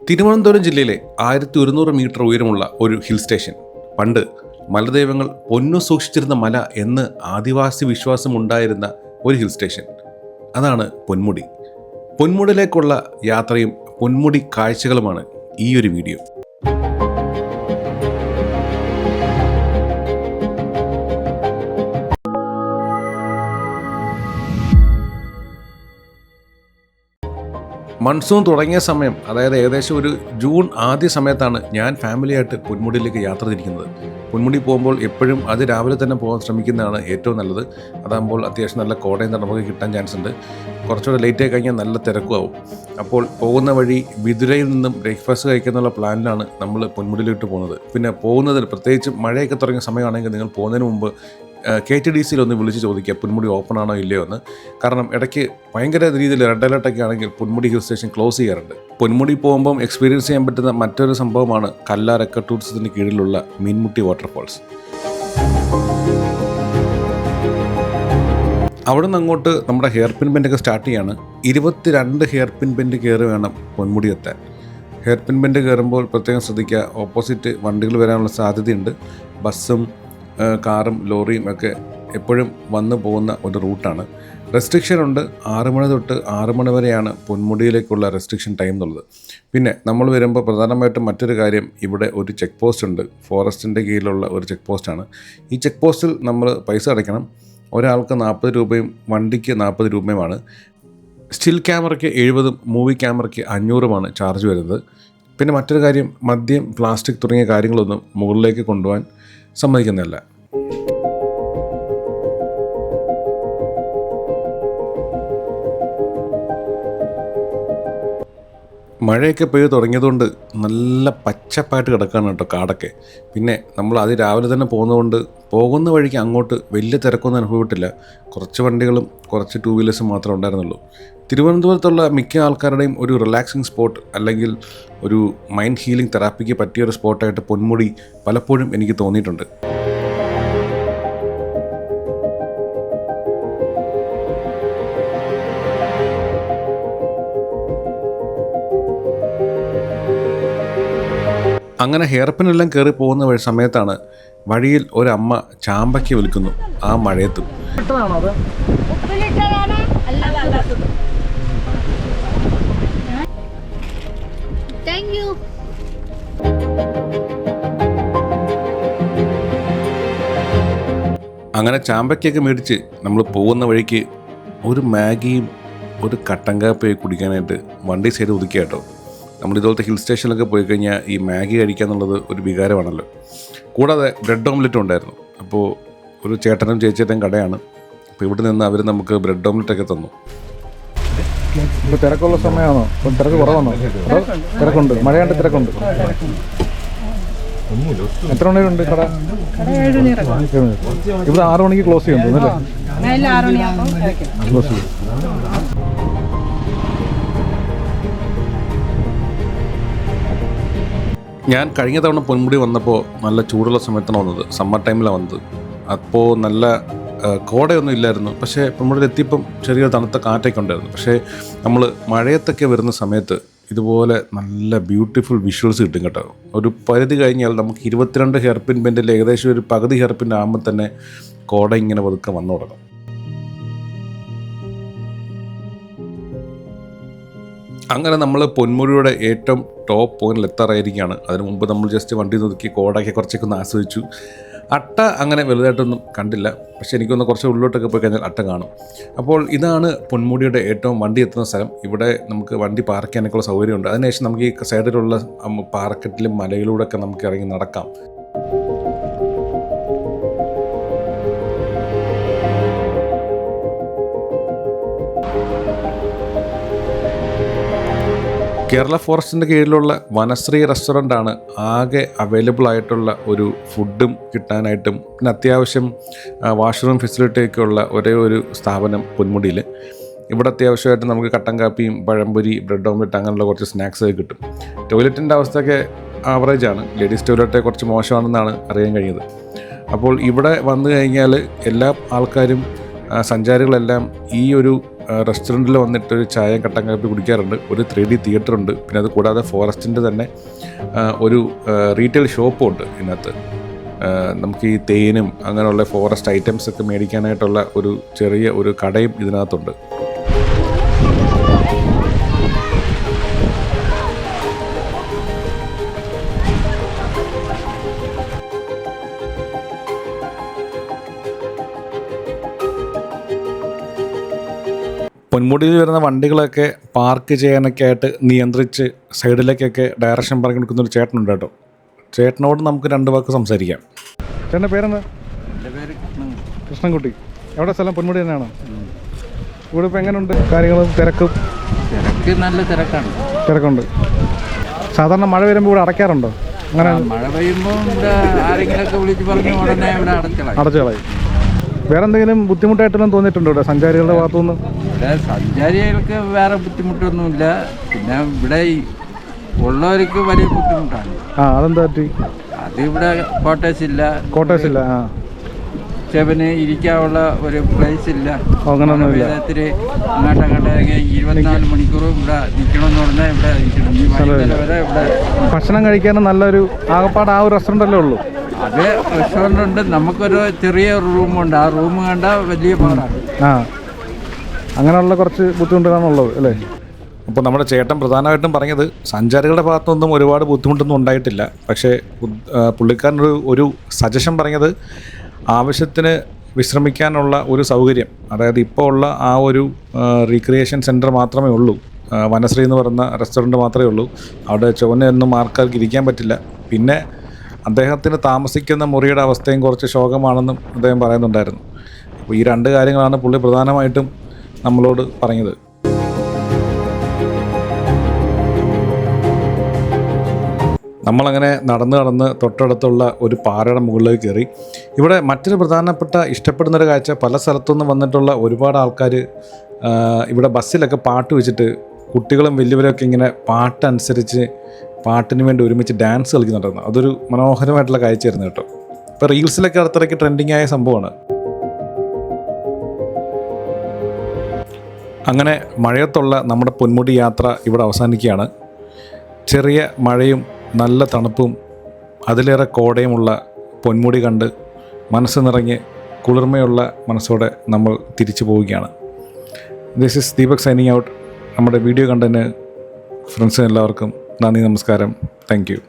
തിരുവനന്തപുരം ജില്ലയിലെ 1100 മീറ്റർ ഉയരമുള്ള ഒരു ഹിൽ സ്റ്റേഷൻ. പണ്ട് മലദൈവങ്ങൾ പൊന്നു സൂക്ഷിച്ചിരുന്ന മല എന്ന് ആദിവാസി വിശ്വാസമുണ്ടായിരുന്ന ഒരു ഹിൽ സ്റ്റേഷൻ. അതാണ് പൊന്മുടി. പൊന്മുടിയിലേക്കുള്ള യാത്രയും പൊന്മുടി കാഴ്ചകളുമാണ് ഈ ഒരു വീഡിയോ. മൺസൂൺ തുടങ്ങിയ സമയം, അതായത് ഏകദേശം ഒരു ജൂൺ ആദ്യ സമയത്താണ് ഞാൻ ഫാമിലിയായിട്ട് പൊന്മുടിയിലേക്ക് യാത്ര തിരിക്കുന്നത്. പൊന്മുടി പോകുമ്പോൾ എപ്പോഴും അത് രാവിലെ തന്നെ പോകാൻ ശ്രമിക്കുന്നതാണ് ഏറ്റവും നല്ലത്. അതാകുമ്പോൾ അത്യാവശ്യം നല്ല കോടയും നമുക്ക് കിട്ടാൻ ചാൻസ് ഉണ്ട്. കുറച്ചുകൂടെ ലേറ്റായി കഴിഞ്ഞാൽ നല്ല തിരക്കുമാവും. അപ്പോൾ പോകുന്ന വഴി വിതുരയിൽ നിന്നും ബ്രേക്ക്ഫാസ്റ്റ് കഴിക്കാനുള്ള പ്ലാനിലാണ് നമ്മൾ പൊന്മുടിയിലോട്ട് പോകുന്നത്. പിന്നെ പോകുന്നതിൽ പ്രത്യേകിച്ച് മഴയൊക്കെ തുടങ്ങിയ സമയമാണെങ്കിൽ നിങ്ങൾ പോകുന്നതിന് മുമ്പ് KTDCയിൽ ഒന്ന് വിളിച്ച് ചോദിക്കുക പൊന്മുടി ഓപ്പൺ ആണോ ഇല്ലയോ എന്ന്. കാരണം ഇടയ്ക്ക് ഭയങ്കര രീതിയിൽ റെഡ് അലേർട്ടൊക്കെ ആണെങ്കിൽ പൊന്മുടി ഹിൽ സ്റ്റേഷൻ ക്ലോസ് ചെയ്യാറുണ്ട്. പൊന്മുടി പോകുമ്പം എക്സ്പീരിയൻസ് ചെയ്യാൻ പറ്റുന്ന മറ്റൊരു സംഭവമാണ് കല്ലാർ എക്കോ ടൂറിസത്തിന് കീഴിലുള്ള മീൻമുട്ടി വാട്ടർഫാൾസ്. അവിടെ നിന്ന് അങ്ങോട്ട് നമ്മുടെ ഹെയർ പിൻ ബെൻഡൊക്കെ സ്റ്റാർട്ട് ചെയ്യാണ്. 22 ഹെയർ പിൻ ബെൻഡ് കയറി വേണം പൊന്മുടി എത്താൻ. ഹെയർ പിൻ ബെൻഡ് കയറുമ്പോൾ പ്രത്യേകം ശ്രദ്ധിക്കുക, ഓപ്പോസിറ്റ് വണ്ടികൾ വരാനുള്ള സാധ്യതയുണ്ട്. ബസ്സും കാറും ലോറിയും ഒക്കെ എപ്പോഴും വന്നു പോകുന്ന ഒരു റൂട്ടാണ്. റെസ്ട്രിക്ഷൻ ഉണ്ട്. 6 മണി തൊട്ട് 6 മണി വരെയാണ് പൊന്മുടിയിലേക്കുള്ള റെസ്ട്രിക്ഷൻ ടൈം എന്നുള്ളത്. പിന്നെ നമ്മൾ വരുമ്പോൾ പ്രധാനമായിട്ടും മറ്റൊരു കാര്യം, ഇവിടെ ഒരു ചെക്ക് പോസ്റ്റ് ഉണ്ട്. ഫോറസ്റ്റിൻ്റെ കീഴിലുള്ള ഒരു ചെക്ക് പോസ്റ്റാണ്. ഈ ചെക്ക് പോസ്റ്റിൽ നമ്മൾ പൈസ അടയ്ക്കണം. ഒരാൾക്ക് 40 രൂപയും വണ്ടിക്ക് 40 രൂപയുമാണ്. സ്റ്റിൽ ക്യാമറയ്ക്ക് 70, മൂവി ക്യാമറയ്ക്ക് 500 ചാർജ് വരുന്നത്. പിന്നെ മറ്റൊരു കാര്യം, മദ്യം, പ്ലാസ്റ്റിക് തുടങ്ങിയ കാര്യങ്ങളൊന്നും മുകളിലേക്ക് കൊണ്ടുപോകാൻ സമ്മതിക്കുന്നില്ല. മഴയൊക്കെ പെയ്ത് തുടങ്ങിയതുകൊണ്ട് നല്ല പച്ചപ്പായിട്ട് കിടക്കുകയാണ് കേട്ടോ കാടൊക്കെ. പിന്നെ നമ്മൾ രാവിലെ തന്നെ പോകുന്നതുകൊണ്ട് പോകുന്ന വഴിക്ക് അങ്ങോട്ട് വലിയ തിരക്കൊന്നും അനുഭവപ്പെട്ടില്ല. കുറച്ച് വണ്ടികളും കുറച്ച് 2 വീലേഴ്സും മാത്രമേ ഉണ്ടായിരുന്നുള്ളൂ. തിരുവനന്തപുരത്തുള്ള മിക്ക ആൾക്കാരുടെയും ഒരു റിലാക്സിങ് സ്പോട്ട് അല്ലെങ്കിൽ ഒരു മൈൻഡ് ഹീലിംഗ് തെറാപ്പിക്ക് പറ്റിയൊരു സ്പോട്ടായിട്ട് പൊന്മുടി പലപ്പോഴും എനിക്ക് തോന്നിയിട്ടുണ്ട്. അങ്ങനെ ഹെയർപിനെല്ലാം കയറി പോകുന്ന സമയത്താണ് വഴിയിൽ ഒരമ്മ ചാമ്പയ്ക്ക് വിൽക്കുന്നു. ആ മഴയത്തും അങ്ങനെ ചാമ്പയ്ക്കൊക്കെ മേടിച്ച് നമ്മൾ പോകുന്ന വഴിക്ക് ഒരു മാഗിയും ഒരു കട്ടൻ കാപ്പിയും കുടിക്കാനായിട്ട് വണ്ടി സൈഡ് ഒതുക്കിയ കേട്ടോ. നമ്മളിതുപോലത്തെ ഹിൽ സ്റ്റേഷനിലൊക്കെ പോയി കഴിഞ്ഞാൽ ഈ മാഗി കഴിക്കുക എന്നുള്ളത് ഒരു വികാരമാണല്ലോ. കൂടാതെ ബ്രെഡ് ഓംലെറ്റും ഉണ്ടായിരുന്നു. അപ്പോൾ ഒരു ചേട്ടനും ചേച്ചിയുടെയും കടയാണ്. അപ്പോൾ ഇവിടെ നിന്ന് അവർ നമുക്ക് ബ്രെഡ് ഓംലെറ്റൊക്കെ തന്നു. ഇപ്പോൾ തിരക്കുള്ള സമയമാണോ? തിരക്ക് കുറവാണോ? തിരക്കുണ്ട്, മഴയാണ്ട് തിരക്കുണ്ട്. എത്ര മണിയുണ്ട് കട? ഇവിടെ 6 മണിക്ക് ക്ലോസ് ചെയ്യാൻ തോന്നുന്നല്ലേ? ക്ലോസ് ചെയ്യും. ഞാൻ കഴിഞ്ഞ തവണ പൊന്മുടി വന്നപ്പോൾ നല്ല ചൂടുള്ള സമയത്താണ് വന്നത്. സമ്മർ ടൈമിലാണ് വന്നത്. അപ്പോൾ നല്ല കോടയൊന്നും ഇല്ലായിരുന്നു. പക്ഷേ പൊന്മുടിയിൽ എത്തിയപ്പം ചെറിയ തണുത്ത കാറ്റൊക്കെ ഉണ്ടായിരുന്നു. പക്ഷേ നമ്മൾ മഴയത്തൊക്കെ വരുന്ന സമയത്ത് ഇതുപോലെ നല്ല ബ്യൂട്ടിഫുൾ വിഷ്വൽസ് കിട്ടും കേട്ടോ. ഒരു പരിധി കഴിഞ്ഞാൽ നമുക്ക് 22 ഹെയർ പിൻ ബെൻഡിൽ ഏകദേശം ഒരു പകുതി ഹെയർ പിൻ ആകുമ്പോൾ തന്നെ കോട ഇങ്ങനെ പതുക്കെ വന്നു തുടങ്ങും. അങ്ങനെ നമ്മൾ പൊന്മുടിയുടെ ഏറ്റവും ടോപ്പ് പോയിന്റിൽ എത്താറായിരിക്കുകയാണ്. അതിന് മുമ്പ് നമ്മൾ ജസ്റ്റ് വണ്ടി നോക്കി കോടയൊക്കെ കുറച്ചൊക്കെ ഒന്ന് ആസ്വദിച്ചു. അട്ട അങ്ങനെ വലുതായിട്ടൊന്നും കണ്ടില്ല. പക്ഷേ എനിക്കൊന്ന് കുറച്ച് ഉള്ളിലോട്ടൊക്കെ പോയി കഴിഞ്ഞാൽ അട്ട കാണും. അപ്പോൾ ഇതാണ് പൊന്മുടിയുടെ ഏറ്റവും വണ്ടി എത്തുന്ന സ്ഥലം. ഇവിടെ നമുക്ക് വണ്ടി പാർക്ക് ചെയ്യാനൊക്കെയുള്ള സൗകര്യമുണ്ട്. അതിനുശേഷം നമുക്ക് ഈ സൈഡിലുള്ള പാറക്കെട്ടിലും മലയിലൂടെയൊക്കെ നമുക്ക് ഇറങ്ങി നടക്കാം. കേരള ഫോറസ്റ്റിൻ്റെ കീഴിലുള്ള വനശ്രീ റെസ്റ്റോറൻ്റാണ് ആകെ അവൈലബിൾ ആയിട്ടുള്ള ഒരു ഫുഡും കിട്ടാനായിട്ടും പിന്നെ അത്യാവശ്യം വാഷ്റൂം ഫെസിലിറ്റിയൊക്കെ ഉള്ള ഒരേ ഒരു സ്ഥാപനം പൊന്മുടിയിൽ. ഇവിടെ അത്യാവശ്യമായിട്ട് നമുക്ക് കട്ടൻ കാപ്പിയും പഴംപൊരി, ബ്രെഡ് ഓംലെറ്റ് അങ്ങനെയുള്ള കുറച്ച് സ്നാക്സൊക്കെ കിട്ടും. ടോയ്ലറ്റിൻ്റെ അവസ്ഥയൊക്കെ ആവറേജാണ്. ലേഡീസ് ടോയ്ലറ്റ് കുറച്ച് മോശമാണെന്നാണ് അറിയാൻ കഴിഞ്ഞത്. അപ്പോൾ ഇവിടെ വന്നു കഴിഞ്ഞാൽ എല്ലാ ആൾക്കാരും, സഞ്ചാരികളെല്ലാം ഈ ഒരു റെസ്റ്റോറൻറ്റിൽ വന്നിട്ട് ഒരു ചായ കട്ടൻ കാപ്പി കുടിക്കാറുണ്ട്. ഒരു 3D തിയേറ്റർ ഉണ്ട്. പിന്നെ അത് കൂടാതെ ഫോറസ്റ്റിൻ്റെ തന്നെ ഒരു റീറ്റെയിൽ ഷോപ്പും ഉണ്ട് ഇതിനകത്ത്. നമുക്ക് ഈ തേനും അങ്ങനെയുള്ള ഫോറസ്റ്റ് ഐറ്റംസ് ഒക്കെ മേടിക്കാനായിട്ടുള്ള ഒരു ചെറിയ ഒരു കടയും ഇതിനകത്തുണ്ട്. പൊന്മുടിയിൽ വരുന്ന വണ്ടികളൊക്കെ പാർക്ക് ചെയ്യാനൊക്കെ ആയിട്ട് നിയന്ത്രിച്ച് സൈഡിലേക്കൊക്കെ ഡയറക്ഷൻ പറഞ്ഞു കൊടുക്കുന്നൊരു ചേട്ടനുണ്ട് കേട്ടോ. ചേട്ടനോട് നമുക്ക് 2 വാക്ക് സംസാരിക്കാം. ചേട്ടൻ്റെ പേരെന്താ? എൻ്റെ പേര് കൃഷ്ണൻകുട്ടി. എവിടെ സ്ഥലം? പൊന്മുടി തന്നെയാണോ? ഇവിടെ ഇപ്പോൾ എങ്ങനെയുണ്ട് കാര്യങ്ങളും തിരക്കും? തിരക്ക് നല്ല തിരക്കുണ്ട്. സാധാരണ മഴ വരുമ്പോൾ ഇവിടെ അടയ്ക്കാറുണ്ടോ? അങ്ങനെ മഴ പെയ്യുമ്പോൾ ഇവിടെ ആരെങ്കിലുമൊക്കെ വിളിച്ച് പറഞ്ഞ് ഉടനെ ഇവിടെ അടച്ചുകളായി. വേറെ എന്തെങ്കിലും ബുദ്ധിമുട്ടായിട്ടൊന്നും തോന്നിയിട്ടുണ്ടോ ഇവിടെ സഞ്ചാരികളുടെ ഭാഗത്തുനിന്ന്? ഇവിടെ സഞ്ചാരികൾക്ക് വേറെ ബുദ്ധിമുട്ടൊന്നുമില്ല. പിന്നെ ഇവിടെ ഉള്ളവർക്ക് വലിയ ബുദ്ധിമുട്ടാണ്. അതെന്താ പറ്റി? അത് ഇവിടെ ക്വാർട്ടേഴ്സ് ഇല്ല. സ്റ്റെപ്പിന് ഇരിക്കാനുള്ള ഒരു പ്ലേസ് ഇല്ല. അങ്ങനെയൊന്നുമില്ല. അങ്ങോട്ടങ്ങോട്ട് 24 മണിക്കൂറും ഇവിടെ നിൽക്കണമെന്ന് പറഞ്ഞാൽ ഇവിടെ നിൽക്കണം. വരെ ഇവിടെ ഭക്ഷണം കഴിക്കാനും നല്ലൊരു ആകപ്പാട് ആ ഒരു റെസ്റ്റോറൻ്റ് ഉള്ളൂ. അത് റെസ്റ്റോറൻ്റ് ഉണ്ട്. നമുക്കൊരു ചെറിയ റൂമുണ്ട്. ആ റൂം കണ്ടാൽ വലിയ പാടാണ്. അങ്ങനെയുള്ള കുറച്ച് ബുദ്ധിമുട്ടുകളാണുള്ളത് അല്ലേ? അപ്പോൾ നമ്മുടെ ചേട്ടൻ പ്രധാനമായിട്ടും പറഞ്ഞത് സഞ്ചാരികളുടെ ഭാഗത്തുനിന്നും ഒരുപാട് ബുദ്ധിമുട്ടൊന്നും ഉണ്ടായിട്ടില്ല. പക്ഷേ പുള്ളിക്കാരനൊരു സജഷൻ പറഞ്ഞത് ആവശ്യത്തിന് വിശ്രമിക്കാനുള്ള ഒരു സൗകര്യം, അതായത് ഇപ്പോൾ ഉള്ള ആ ഒരു റീക്രിയേഷൻ സെൻറ്റർ മാത്രമേ ഉള്ളൂ. വനശ്രീ എന്ന് പറയുന്ന റെസ്റ്റോറൻറ്റ് മാത്രമേ ഉള്ളൂ. അവിടെ ചുവന്നൊന്നും ആൾക്കാർക്ക് ഇരിക്കാൻ പറ്റില്ല. പിന്നെ അദ്ദേഹത്തിന് താമസിക്കുന്ന മുറിയുടെ അവസ്ഥയും കുറച്ച് ശോകമാണെന്നും അദ്ദേഹം പറയുന്നുണ്ടായിരുന്നു. അപ്പോൾ ഈ 2 കാര്യങ്ങളാണ് പുള്ളി പ്രധാനമായിട്ടും നമ്മളോട് പറഞ്ഞത്. നമ്മളങ്ങനെ നടന്ന് തൊട്ടടുത്തുള്ള ഒരു പാറയുടെ മുകളിലേക്ക് കയറി. ഇവിടെ മറ്റൊരു പ്രധാനപ്പെട്ട ഇഷ്ടപ്പെടുന്നൊരു കാഴ്ച, പല സ്ഥലത്തുനിന്ന് വന്നിട്ടുള്ള ഒരുപാട് ആൾക്കാർ ഇവിടെ ബസ്സിലൊക്കെ പാട്ട് വെച്ചിട്ട് കുട്ടികളും വലിയവരൊക്കെ ഇങ്ങനെ പാട്ടനുസരിച്ച് പാട്ടിന് വേണ്ടി ഒരുമിച്ച് ഡാൻസ് കളിക്കുന്നുണ്ടായിരുന്നു. അതൊരു മനോഹരമായിട്ടുള്ള കാഴ്ചയായിരുന്നു കേട്ടോ. ഇപ്പോൾ റീൽസിലൊക്കെ അടുത്തിടയ്ക്ക് ട്രെൻഡിങ് ആയ സംഭവമാണ്. അങ്ങനെ മഴയത്തുള്ള നമ്മുടെ പൊന്മുടി യാത്ര ഇവിടെ അവസാനിക്കുകയാണ്. ചെറിയ മഴയും നല്ല തണുപ്പും അതിലേറെ കോടയുമുള്ള പൊന്മുടി കണ്ട് മനസ്സ് നിറഞ്ഞ് കുളിർമയുള്ള മനസ്സോടെ നമ്മൾ തിരിച്ചു പോവുകയാണ്. This is Deepak signing out. നമ്മുടെ വീഡിയോ കണ്ടതിന് ഫ്രണ്ട്സിന് എല്ലാവർക്കും നന്ദി, നമസ്കാരം, താങ്ക് യു.